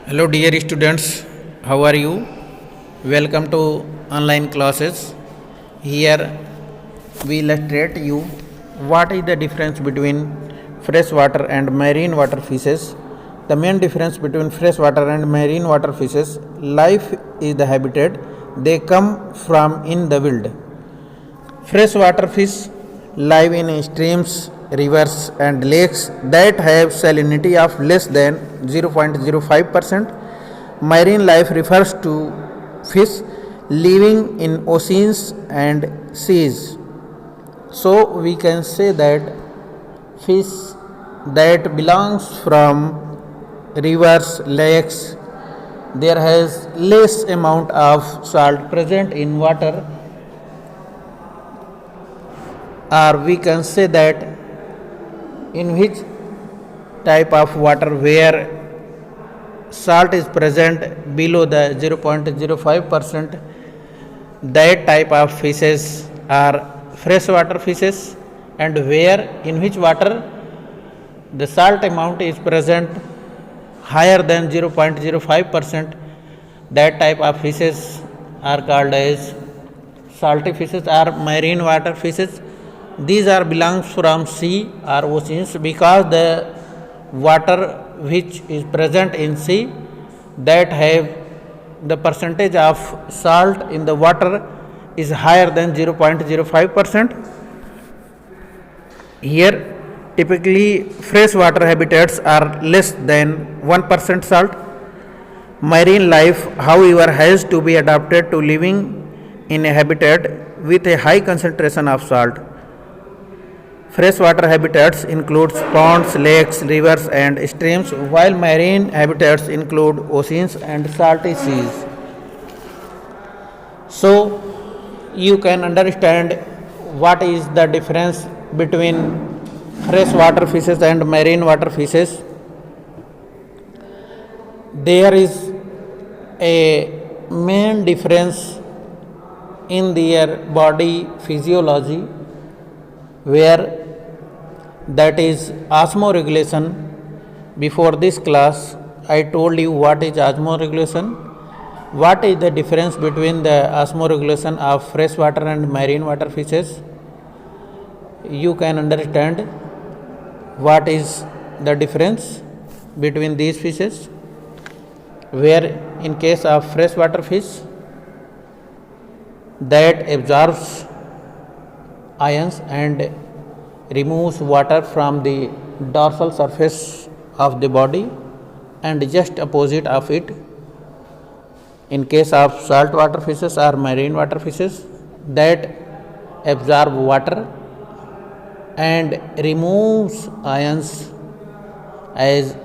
Hello dear students, how are you? Welcome to online classes. Here we illustrate you what is the difference between freshwater and marine water fishes. The main difference between freshwater and marine water fishes, life is the habitat they come from in the wild. Freshwater fish live in streams, rivers and lakes that have salinity of less than 0.05%. Marine life refers to fish living in oceans and seas. So we can say that fish that belongs from rivers, lakes, there has less amount of salt present in water, or we can say that in which type of water where salt is present below the 0.05%, that type of fishes are freshwater fishes, and where in which water the salt amount is present higher than 0.05%, that type of fishes are called as salty fishes or marine water fishes. These are belongs from sea or oceans because the water which is present in sea that have the percentage of salt in the water is higher than 0.05%. Here typically freshwater habitats are less than 1% salt. Marine life, however, has to be adapted to living in a habitat with a high concentration of salt. Freshwater habitats include ponds, lakes, rivers and streams, while marine habitats include oceans and salty seas. So you can understand what is the difference between freshwater fishes and marine water fishes. There is a main difference in their body physiology, where that is osmoregulation. Before this class I told you what is osmoregulation, what is the difference between the osmoregulation of freshwater and marine water fishes. You can understand what is the difference between these fishes, where in case of freshwater fish that absorbs ions and removes water from the dorsal surface of the body, and just opposite of it in case of saltwater fishes or marine water fishes that absorb water and removes ions as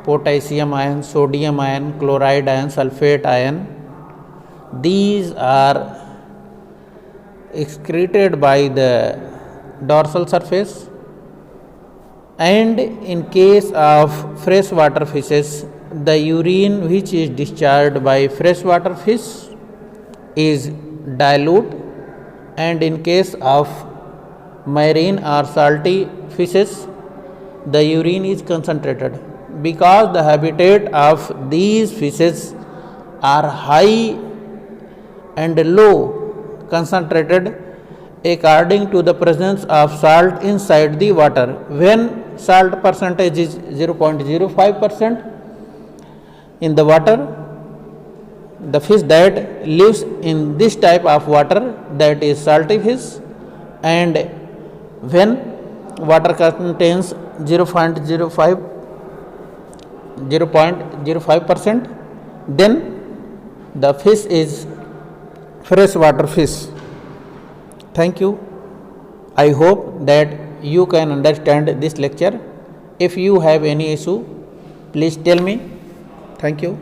potassium ion, sodium ion, chloride ion, sulfate ion. These are excreted by the dorsal surface, and in case of freshwater fishes the urine which is discharged by freshwater fish is dilute, and in case of marine or salty fishes the urine is concentrated, because the habitat of these fishes are high and low concentrated according to the presence of salt inside the water. When salt percentage is 0.05% in the water, the fish that lives in this type of water, that is salty fish, and when water contains 0.05%, then the fish is freshwater fish. Thank you. I hope that you can understand this lecture. If you have any issue, please tell me. Thank you.